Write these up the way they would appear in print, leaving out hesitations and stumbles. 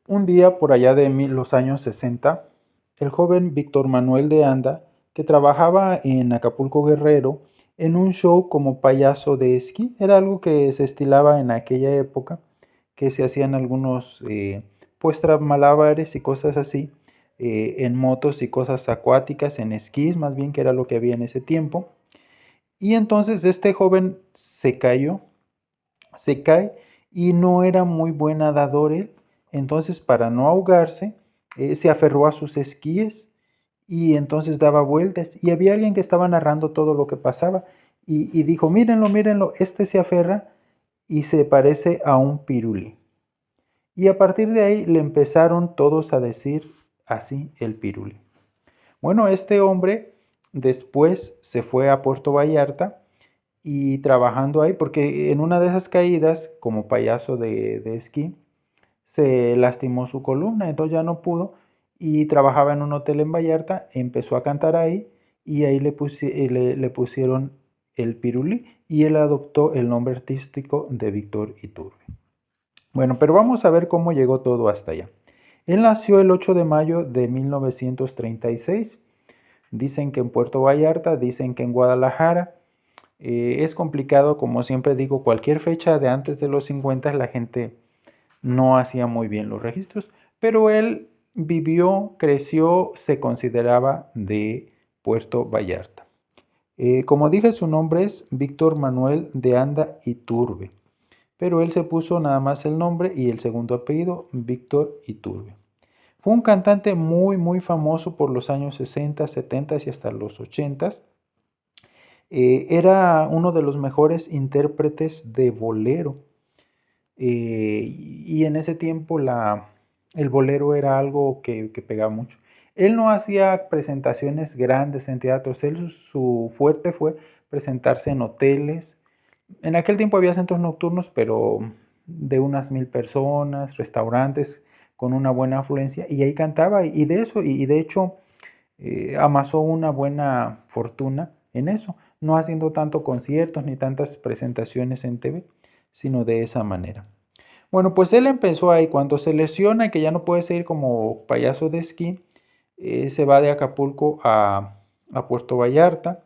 Un día por allá de los años 60, el joven Víctor Manuel de Anda, que trabajaba en Acapulco Guerrero en un show como payaso de esquí, era algo que se estilaba en aquella época, que se hacían algunos pues malabares y cosas así, en motos y cosas acuáticas, en esquís más bien, que era lo que había en ese tiempo. Y entonces este joven se cae y no era muy buen nadador él. Entonces, para no ahogarse, se aferró a sus esquíes y entonces daba vueltas. Y había alguien que estaba narrando todo lo que pasaba y dijo, mírenlo, mírenlo, este se aferra y se parece a un pirulí. Y a partir de ahí le empezaron todos a decir así el pirulí. Bueno, este hombre después se fue a Puerto Vallarta y trabajando ahí, porque en una de esas caídas, como payaso de esquí, se lastimó su columna, entonces ya no pudo y trabajaba en un hotel en Vallarta, empezó a cantar ahí y ahí le pusieron el Pirulí y él adoptó el nombre artístico de Víctor Iturbe. Bueno, pero vamos a ver cómo llegó todo hasta allá. Él nació el 8 de mayo de 1936. Dicen que en Puerto Vallarta, dicen que en Guadalajara. Es complicado, como siempre digo, cualquier fecha de antes de los 50 la gente no hacía muy bien los registros, pero él vivió, creció, se consideraba de Puerto Vallarta. Como dije, su nombre es Víctor Manuel de Anda Iturbe, pero él se puso nada más el nombre y el segundo apellido, Víctor Iturbe. Fue un cantante muy, muy famoso por los años 60, 70 y hasta los 80. Era uno de los mejores intérpretes de bolero. Y en ese tiempo el bolero era algo que pegaba mucho. Él no hacía presentaciones grandes en teatros, él su fuerte fue presentarse en hoteles. En aquel tiempo había centros nocturnos, pero de unas 1000 personas, restaurantes con una buena afluencia, y ahí cantaba, y de eso, y de hecho amasó una buena fortuna en eso, no haciendo tanto conciertos ni tantas presentaciones en TV, sino de esa manera. Bueno, pues él empezó ahí, cuando se lesiona y que ya no puede seguir como payaso de esquí, se va de Acapulco a Puerto Vallarta.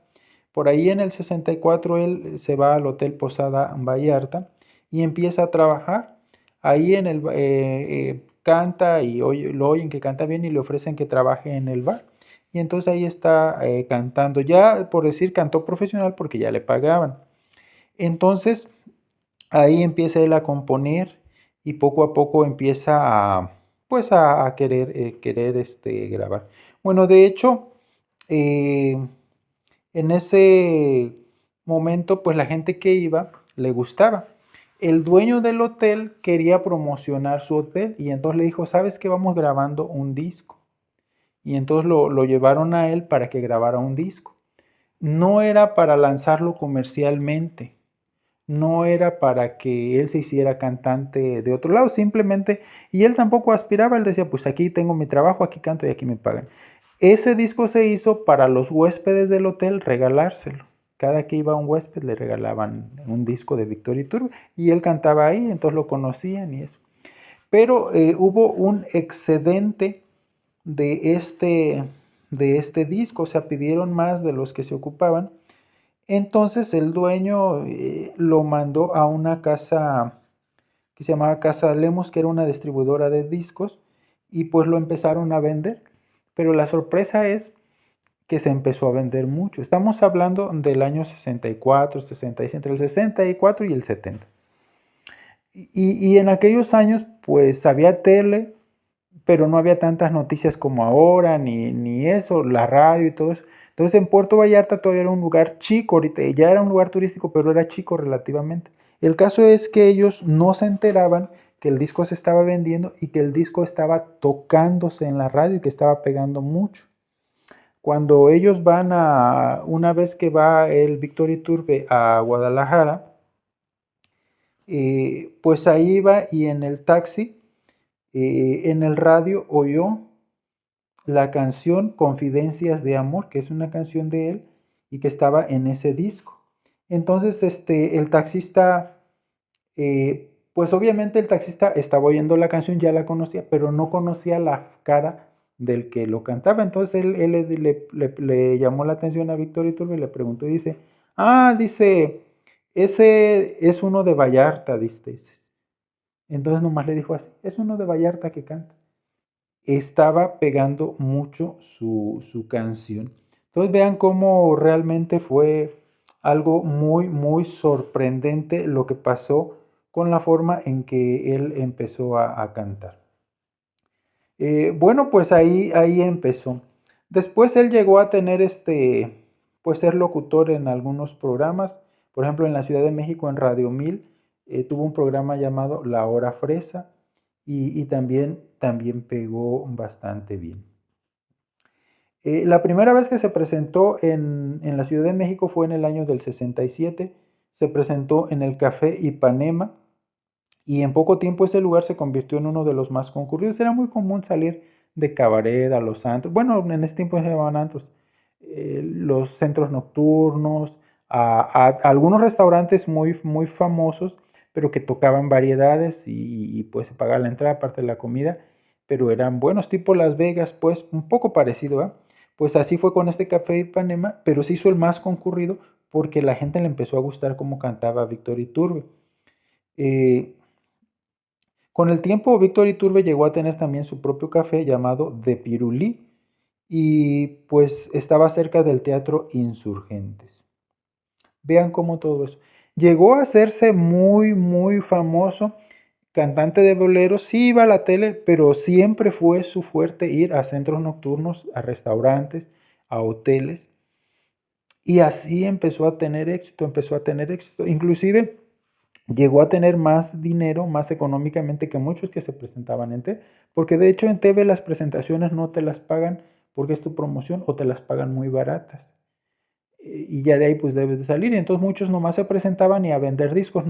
Por ahí en el 64 él se va al Hotel Posada Vallarta y empieza a trabajar. Ahí canta y lo oyen que canta bien y le ofrecen que trabaje en el bar. Y entonces ahí está cantando, ya por decir cantó profesional porque ya le pagaban. Entonces ahí empieza él a componer y poco a poco empieza pues a querer grabar. Bueno, de hecho, eh, en ese momento, pues la gente que iba le gustaba. El dueño del hotel quería promocionar su hotel y entonces le dijo, ¿sabes qué? Vamos grabando un disco. Y entonces lo llevaron a él para que grabara un disco. No era para lanzarlo comercialmente, no era para que él se hiciera cantante de otro lado, simplemente, y él tampoco aspiraba, él decía, pues aquí tengo mi trabajo, aquí canto y aquí me pagan. Ese disco se hizo para los huéspedes del hotel regalárselo. Cada que iba un huésped le regalaban un disco de Víctor Iturbe y él cantaba ahí, entonces lo conocían y eso. Pero hubo un excedente de de este disco, o sea, pidieron más de los que se ocupaban. Entonces el dueño lo mandó a una casa que se llamaba Casa Lemos, que era una distribuidora de discos, y pues lo empezaron a vender. Pero la sorpresa es que se empezó a vender mucho. Estamos hablando del año 64, 66, entre el 64 y el 70. Y en aquellos años pues había tele, pero no había tantas noticias como ahora, ni eso, la radio y todo eso. Entonces en Puerto Vallarta todavía era un lugar chico, ahorita ya era un lugar turístico, pero era chico relativamente. El caso es que ellos no se enteraban que el disco se estaba vendiendo y que el disco estaba tocándose en la radio y que estaba pegando mucho. Cuando ellos una vez que va el Víctor Iturbe a Guadalajara, pues ahí iba y en el taxi, en el radio oyó la canción Confidencias de Amor, que es una canción de él y que estaba en ese disco. Entonces, el taxista pues obviamente el taxista estaba oyendo la canción, ya la conocía, pero no conocía la cara del que lo cantaba. Entonces él le llamó la atención a Víctor Iturbe y le preguntó y dice, dice, ese es uno de Vallarta, dice. Entonces nomás le dijo así, es uno de Vallarta que canta. Estaba pegando mucho su canción. Entonces vean cómo realmente fue algo muy, muy sorprendente lo que pasó con la forma en que él empezó a cantar. Bueno, pues ahí empezó. Después él llegó a tener pues ser locutor en algunos programas. Por ejemplo, en la Ciudad de México, en Radio 1000, tuvo un programa llamado La Hora Fresa y también pegó bastante bien. La primera vez que se presentó en la Ciudad de México fue en el año del 67. Se presentó en el Café Ipanema y en poco tiempo ese lugar se convirtió en uno de los más concurridos. Era muy común salir de cabaret a los antros. Bueno, en ese tiempo se llamaban antros. Los centros nocturnos, a algunos restaurantes muy, muy famosos, pero que tocaban variedades y pues se pagaba la entrada aparte de la comida, pero eran buenos, tipo Las Vegas, pues un poco parecido, ¿eh? Pues así fue con este Café Ipanema, pero se hizo el más concurrido porque la gente le empezó a gustar cómo cantaba Víctor Iturbe. Eh, con el tiempo, Víctor Iturbe llegó a tener también su propio café llamado De Pirulí y pues estaba cerca del Teatro Insurgentes. Vean cómo todo eso. Llegó a hacerse muy, muy famoso, cantante de boleros, sí iba a la tele, pero siempre fue su fuerte ir a centros nocturnos, a restaurantes, a hoteles. Y así empezó a tener éxito, empezó a tener éxito. Inclusive llegó a tener más dinero, más económicamente que muchos que se presentaban en TV, porque de hecho en TV las presentaciones no te las pagan porque es tu promoción o te las pagan muy baratas. Y ya de ahí pues debes de salir. Y entonces muchos nomás se presentaban y a vender discos.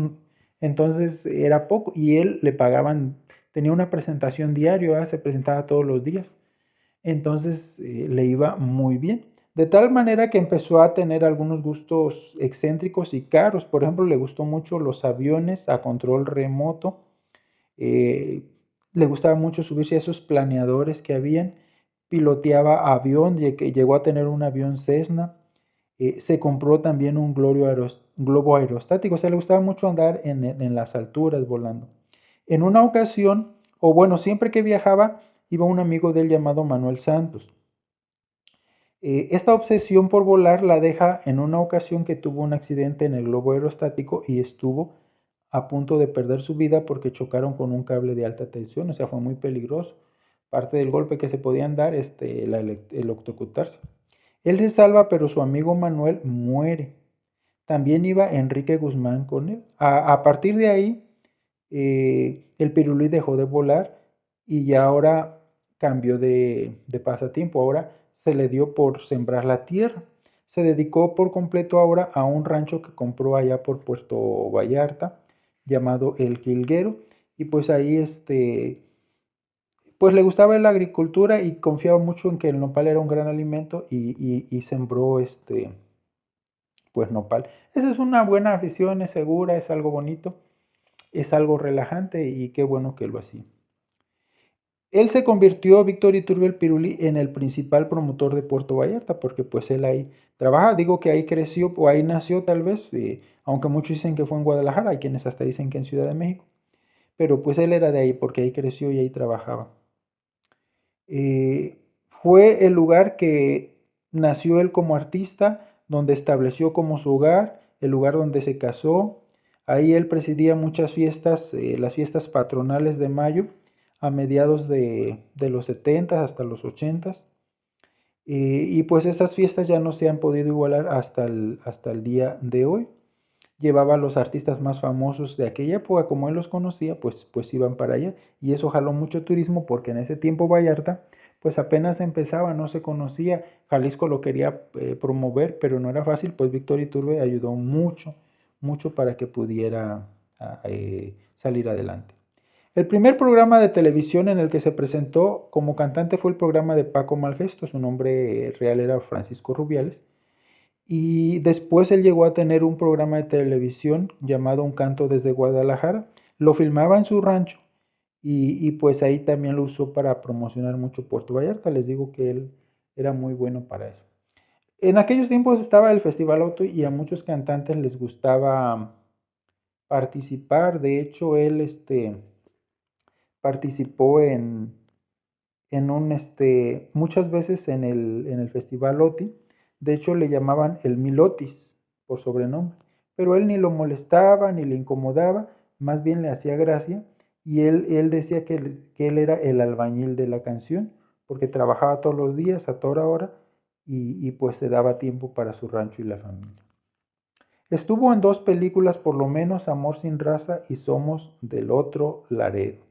Entonces era poco y él le pagaban, tenía una presentación diaria, se presentaba todos los días. Entonces le iba muy bien. De tal manera que empezó a tener algunos gustos excéntricos y caros. Por ejemplo, le gustó mucho los aviones a control remoto. eh, Le gustaba mucho subirse a esos planeadores que habían. Piloteaba avión, que llegó a tener un avión Cessna. Se compró también un globo aerostático. O sea, le gustaba mucho andar en las alturas volando. En una ocasión, o bueno, siempre que viajaba, iba un amigo de él llamado Manuel Santos. Esta obsesión por volar la deja en una ocasión que tuvo un accidente en el globo aerostático y estuvo a punto de perder su vida porque chocaron con un cable de alta tensión, o sea, fue muy peligroso. Parte del golpe que se podían dar, el electrocutarse. Él se salva, pero su amigo Manuel muere. También iba Enrique Guzmán con él. A partir de ahí, el pirulí dejó de volar y ya ahora cambió de pasatiempo. Ahora se le dio por sembrar la tierra. Se dedicó por completo ahora a un rancho que compró allá por Puerto Vallarta, llamado El Jilguero. Y pues ahí pues le gustaba la agricultura y confiaba mucho en que el nopal era un gran alimento y sembró pues nopal. Esa es una buena afición, es segura, es algo bonito, es algo relajante y qué bueno que lo hacía. Él se convirtió, Víctor Iturbe el Pirulí, en el principal promotor de Puerto Vallarta, porque pues él ahí trabaja, digo que ahí creció o ahí nació tal vez, aunque muchos dicen que fue en Guadalajara, hay quienes hasta dicen que en Ciudad de México, pero pues él era de ahí porque ahí creció y ahí trabajaba. Fue el lugar que nació él como artista, donde estableció como su hogar, el lugar donde se casó. Ahí él presidía muchas fiestas, las fiestas patronales de mayo, a mediados de los 70 hasta los 80. Y pues esas fiestas ya no se han podido igualar hasta el día de hoy. Llevaba a los artistas más famosos de aquella época, como él los conocía, pues iban para allá. Y eso jaló mucho turismo porque en ese tiempo Vallarta, pues apenas empezaba, no se conocía. Jalisco lo quería promover, pero no era fácil, pues Víctor Iturbe ayudó mucho, mucho para que pudiera salir adelante. El primer programa de televisión en el que se presentó como cantante fue el programa de Paco Malgesto, su nombre real era Francisco Rubiales. Y después él llegó a tener un programa de televisión llamado Un Canto desde Guadalajara. lo filmaba en su rancho y pues ahí también lo usó para promocionar mucho Puerto Vallarta. Les digo que él era muy bueno para eso. En aquellos tiempos estaba el Festival Auto y a muchos cantantes les gustaba participar. De hecho, él participó muchas veces en el Festival OTI. De hecho, le llamaban el Milotis por sobrenombre. Pero él ni lo molestaba ni le incomodaba, más bien le hacía gracia. Y él decía que él era el albañil de la canción, porque trabajaba todos los días a toda hora y pues se daba tiempo para su rancho y la familia. Estuvo en dos películas por lo menos, Amor sin raza y Somos del otro Laredo.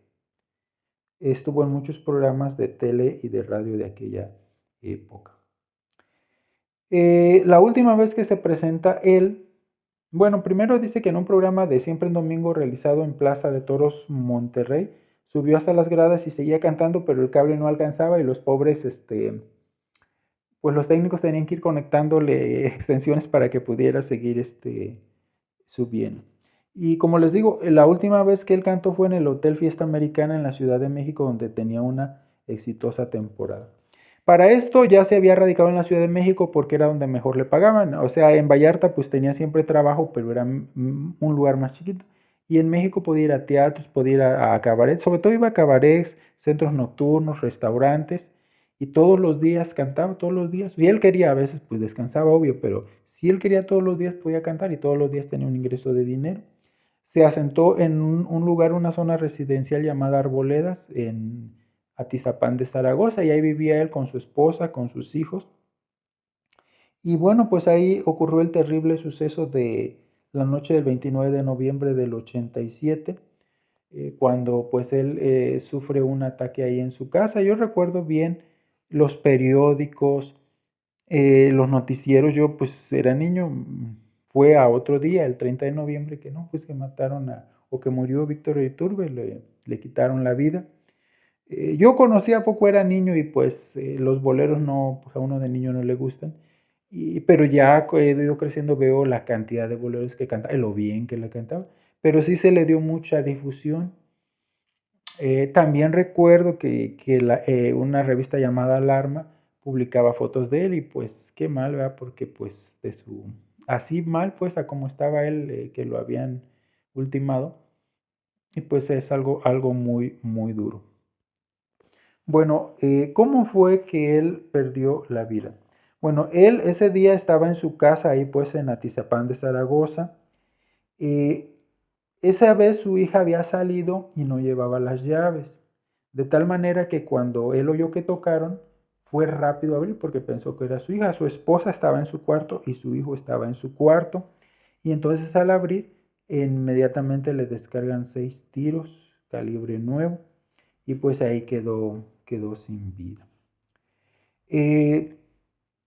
Estuvo en muchos programas de tele y de radio de aquella época. La última vez que se presenta él, bueno, primero dice que en un programa de Siempre en Domingo realizado en Plaza de Toros, Monterrey, subió hasta las gradas y seguía cantando, pero el cable no alcanzaba y los pobres, pues los técnicos tenían que ir conectándole extensiones para que pudiera seguir subiendo. Y como les digo, la última vez que él cantó fue en el Hotel Fiesta Americana en la Ciudad de México, donde tenía una exitosa temporada. Para esto ya se había radicado en la Ciudad de México porque era donde mejor le pagaban. O sea, en Vallarta pues tenía siempre trabajo, pero era un lugar más chiquito. Y en México podía ir a teatros, podía ir a cabarets, sobre todo iba a cabarets, centros nocturnos, restaurantes, y todos los días cantaba, todos los días. Y él quería, a veces pues descansaba, obvio, pero si él quería todos los días podía cantar y todos los días tenía un ingreso de dinero. Se asentó en un lugar, una zona residencial llamada Arboledas, en Atizapán de Zaragoza, y ahí vivía él con su esposa, con sus hijos. Y bueno, pues ahí ocurrió el terrible suceso de la noche del 29 de noviembre del 87, cuando pues él sufre un ataque ahí en su casa. Yo recuerdo bien los periódicos, los noticieros. Yo pues era niño, fue a otro día, el 30 de noviembre, que no, pues que mataron o que murió Víctor Iturbe, le quitaron la vida. Yo conocía poco, era niño y pues los boleros no, pues a uno de niño no le gustan. Pero ya he ido creciendo, veo la cantidad de boleros que canta, y lo bien que le cantaba. Pero sí se le dio mucha difusión. También recuerdo que una revista llamada Alarma publicaba fotos de él y pues qué mal, ¿verdad? Porque pues así mal pues a como estaba él, que lo habían ultimado, y pues es algo muy, muy duro. Bueno, ¿cómo fue que él perdió la vida? Bueno, él ese día estaba en su casa ahí pues en Atizapán de Zaragoza. eh, Esa vez su hija había salido y no llevaba las llaves, de tal manera que cuando él oyó que tocaron, fue rápido a abrir porque pensó que era su hija. Su esposa estaba en su cuarto y su hijo estaba en su cuarto. Y entonces al abrir, inmediatamente le descargan 6 tiros, calibre nuevo, y pues ahí quedó sin vida. Eh,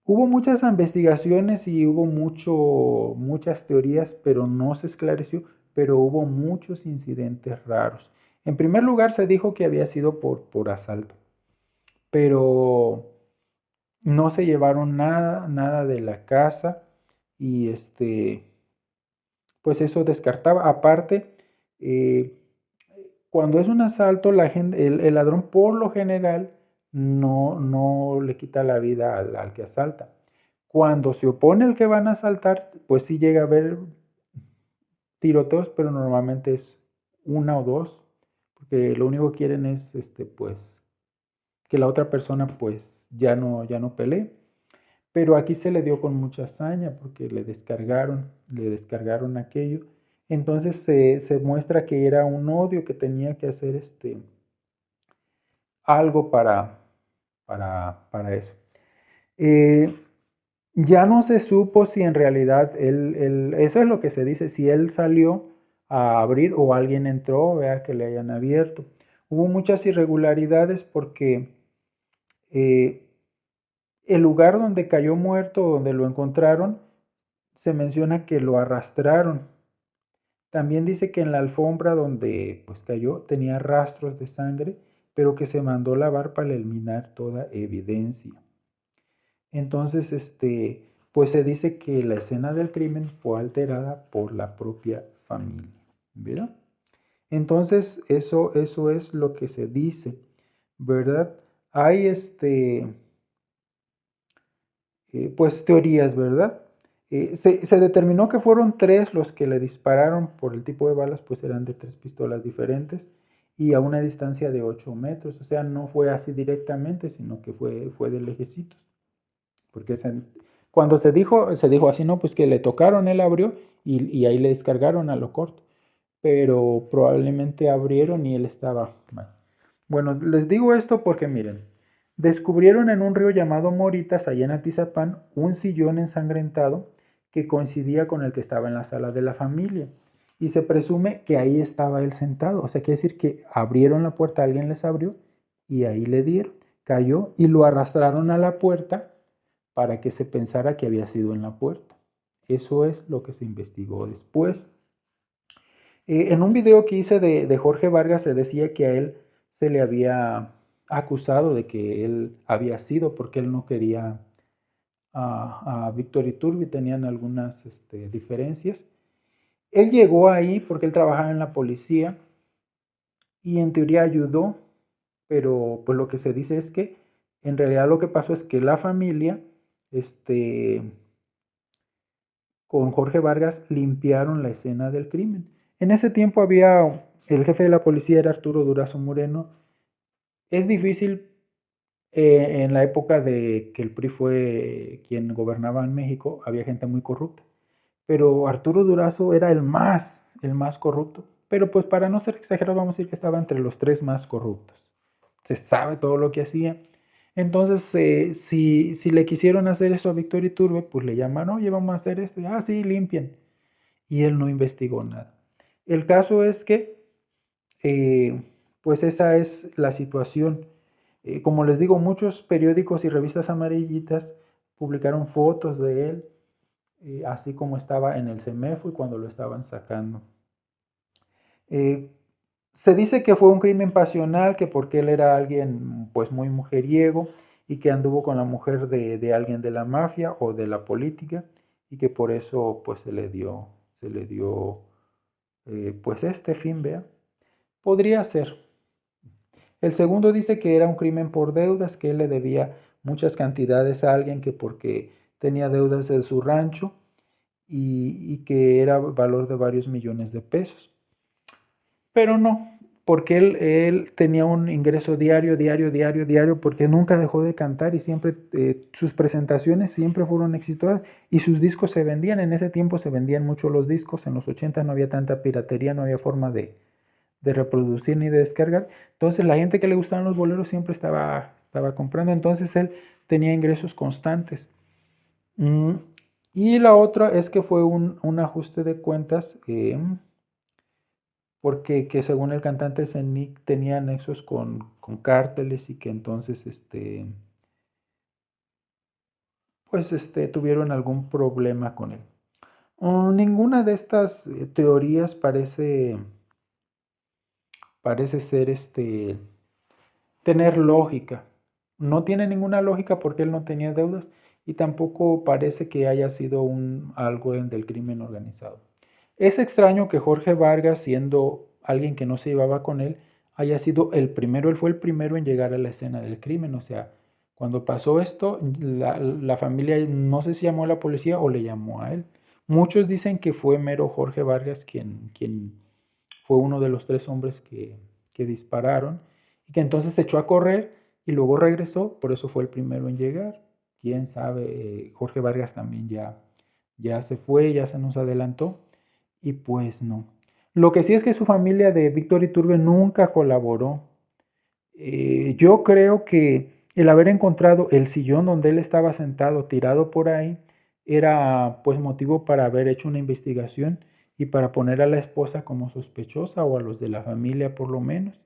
Hubo muchas investigaciones y hubo muchas teorías, pero no se esclareció, pero hubo muchos incidentes raros. En primer lugar, se dijo que había sido por asalto, pero no se llevaron nada de la casa y pues eso descartaba. Aparte, eh, cuando es un asalto, el ladrón por lo general no le quita la vida al que asalta. Cuando se opone al que van a asaltar, pues sí llega a haber tiroteos, pero normalmente es una o dos, porque lo único que quieren es pues que la otra persona pues ya no pelee. Pero aquí se le dio con mucha hazaña porque le descargaron aquello. Entonces se muestra que era un odio, que tenía que hacer algo para eso. Eh, ya no se supo si en realidad eso es lo que se dice, si él salió a abrir o alguien entró, vea que le hayan abierto. Hubo muchas irregularidades porque eh, el lugar donde cayó muerto, donde lo encontraron, se menciona que lo arrastraron. También dice que en la alfombra donde pues cayó tenía rastros de sangre, pero que se mandó lavar para eliminar toda evidencia. Entonces, pues se dice que la escena del crimen fue alterada por la propia familia, ¿verdad? Entonces, eso es lo que se dice, ¿verdad? Hay pues teorías, ¿verdad? Se determinó que fueron tres los que le dispararon por el tipo de balas, pues eran de tres pistolas diferentes y a una distancia de 8 metros, o sea, no fue así directamente, sino que fue de lejecitos, porque cuando se dijo así, no, pues que le tocaron, él abrió y ahí le descargaron a lo corto, pero probablemente abrieron y él estaba mal. Bueno, les digo esto porque miren, descubrieron en un río llamado Moritas, allá en Atizapán, un sillón ensangrentado que coincidía con el que estaba en la sala de la familia. Y se presume que ahí estaba él sentado. O sea, quiere decir que abrieron la puerta, alguien les abrió y ahí le dieron. Cayó y lo arrastraron a la puerta para que se pensara que había sido en la puerta. Eso es lo que se investigó después. En un video que hice de Jorge Vargas se decía que a él se le había acusado de que él había sido porque él no quería a Víctor Iturbe, tenían algunas diferencias. Él llegó ahí porque él trabajaba en la policía y en teoría ayudó, pero pues lo que se dice es que en realidad lo que pasó es que la familia, este, con Jorge Vargas limpiaron la escena del crimen. En ese tiempo había, el jefe de la policía era Arturo Durazo Moreno. Es difícil en la época de que el PRI fue quien gobernaba en México, había gente muy corrupta. Pero Arturo Durazo era el más corrupto. Pero pues para no ser exagerado, vamos a decir que estaba entre los tres más corruptos. Se sabe todo lo que hacía. Entonces, si le quisieron hacer eso a Víctor Iturbe, pues le llamaron, oye, vamos a hacer esto. Y, ah, sí, limpien. Y él no investigó nada. El caso es que, eh, pues esa es la situación. Como les digo, muchos periódicos y revistas amarillitas publicaron fotos de él, así como estaba en el CEMEFO y cuando lo estaban sacando. Eh, Se dice que fue un crimen pasional, que porque él era alguien pues muy mujeriego y que anduvo con la mujer de alguien de la mafia o de la política y que por eso pues se le dio pues este fin, vea. Podría ser. El segundo dice que era un crimen por deudas, que él le debía muchas cantidades a alguien que porque tenía deudas de su rancho y que era valor de varios millones de pesos. Pero no, porque él tenía un ingreso diario, porque nunca dejó de cantar y siempre sus presentaciones siempre fueron exitosas y sus discos se vendían. En ese tiempo se vendían mucho los discos, en los 80 no había tanta piratería, no había forma de reproducir ni de descargar. Entonces la gente que le gustaban los boleros siempre estaba comprando, entonces él tenía ingresos constantes. Mm, Y la otra es que fue un ajuste de cuentas. Porque que según el cantante Zenick tenía nexos con cárteles y que entonces pues tuvieron algún problema con él. Ninguna de estas teorías parece ser tener lógica. No tiene ninguna lógica porque él no tenía deudas y tampoco parece que haya sido algo del crimen organizado. Es extraño que Jorge Vargas, siendo alguien que no se llevaba con él, haya sido el primero, él fue el primero en llegar a la escena del crimen. O sea, cuando pasó esto, la familia no sé si llamó a la policía o le llamó a él. Muchos dicen que fue mero Jorge Vargas quien fue uno de los tres hombres que dispararon y que entonces se echó a correr y luego regresó, por eso fue el primero en llegar. Quién sabe, Jorge Vargas también ya se fue, ya se nos adelantó y pues no. Lo que sí es que su familia de Víctor Iturbe nunca colaboró. Yo creo que el haber encontrado el sillón donde él estaba sentado tirado por ahí era pues motivo para haber hecho una investigación y para poner a la esposa como sospechosa o a los de la familia por lo menos,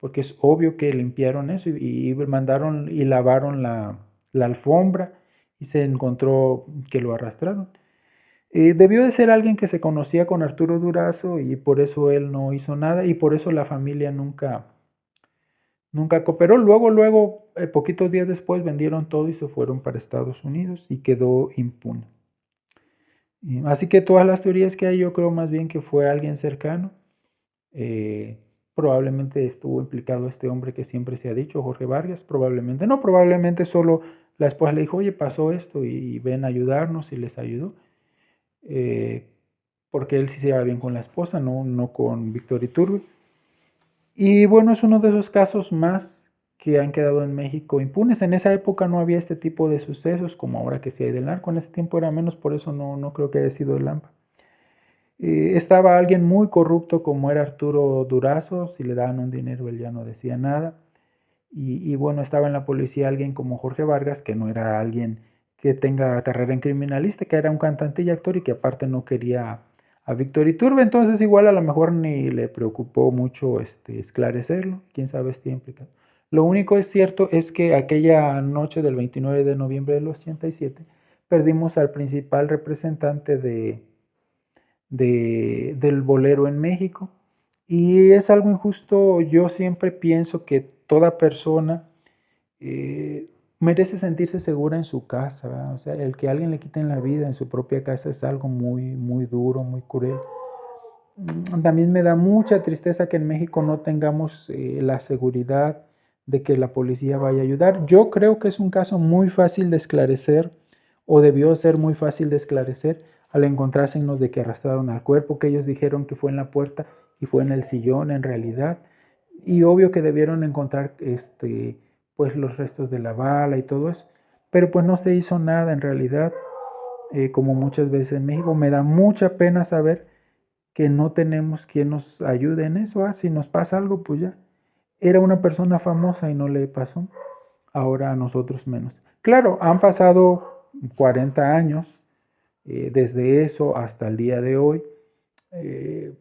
porque es obvio que limpiaron eso y mandaron y lavaron la alfombra y se encontró que lo arrastraron. Debió de ser alguien que se conocía con Arturo Durazo y por eso él no hizo nada y por eso la familia nunca cooperó. Luego, poquitos días después vendieron todo y se fueron para Estados Unidos y quedó impune. Así que todas las teorías que hay, yo creo más bien que fue alguien cercano Eh, Probablemente estuvo implicado este hombre que siempre se ha dicho, Jorge Vargas, probablemente no, probablemente solo la esposa le dijo, oye, pasó esto y ven a ayudarnos y les ayudó. Eh, Porque él sí se lleva bien con la esposa, no con Víctor Iturbe. Y bueno, es uno de esos casos más que han quedado en México impunes. En esa época no había este tipo de sucesos como ahora que sí hay del narco. En ese tiempo era menos, por eso no creo que haya sido el AMPA. Estaba alguien muy corrupto como era Arturo Durazo. Si le daban un dinero él ya no decía nada. Y bueno, estaba en la policía alguien como Jorge Vargas, que no era alguien que tenga carrera en criminalística, era un cantante y actor y que aparte no quería a Víctor Iturbe, entonces igual a lo mejor ni le preocupó mucho esclarecerlo, quién sabe este implicado. Lo único es cierto es que aquella noche del 29 de noviembre del 87 perdimos al principal representante del bolero en México. Y es algo injusto, yo siempre pienso que toda persona merece sentirse segura en su casa, ¿verdad? O sea, el que a alguien le quiten la vida en su propia casa es algo muy duro, muy cruel. También me da mucha tristeza que en México no tengamos la seguridad de que la policía vaya a ayudar. Yo creo que es un caso muy fácil de esclarecer o debió ser muy fácil de esclarecer al encontrar signos de que arrastraron al cuerpo, que ellos dijeron que fue en la puerta y fue en el sillón en realidad. Y obvio que debieron encontrar pues los restos de la bala y todo eso. Pero pues no se hizo nada en realidad, como muchas veces en México. Me da mucha pena saber que no tenemos quien nos ayude en eso. Si nos pasa algo, pues ya. Era una persona famosa y no le pasó. Ahora a nosotros menos. Claro, han pasado 40 años desde eso hasta el día de hoy. Eh,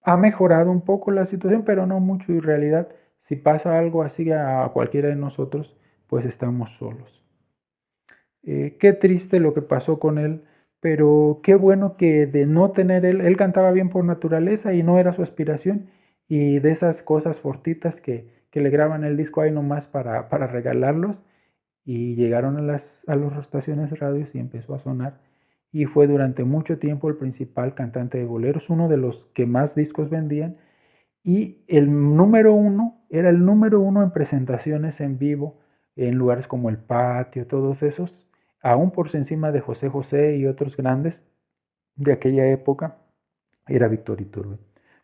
Ha mejorado un poco la situación, pero no mucho. Y en realidad, si pasa algo así a cualquiera de nosotros, pues estamos solos. Qué triste lo que pasó con él, pero qué bueno que de no tener él cantaba bien por naturaleza y no era su aspiración. Y de esas cosas fortitas que le graban el disco ahí nomás para regalarlos, y llegaron a las estaciones de radio y empezó a sonar. Y fue durante mucho tiempo el principal cantante de boleros, uno de los que más discos vendían. Y el número uno, era el número uno en presentaciones en vivo, en lugares como El Patio, todos esos, aún por encima de José José y otros grandes de aquella época, era Víctor Iturbe.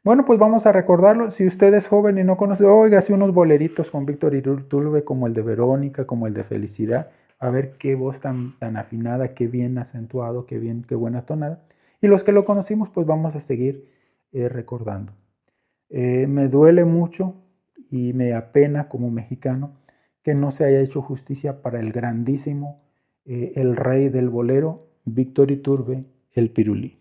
Bueno, pues vamos a recordarlo. Si usted es joven y no conoce, óigase unos boleritos con Víctor Iturbe, como el de Verónica, como el de Felicidad. A ver qué voz tan afinada, qué bien acentuado, qué buena tonada. Y los que lo conocimos, pues vamos a seguir recordando. Me duele mucho y me apena como mexicano que no se haya hecho justicia para el grandísimo, el rey del bolero, Víctor Iturbe, el Pirulí.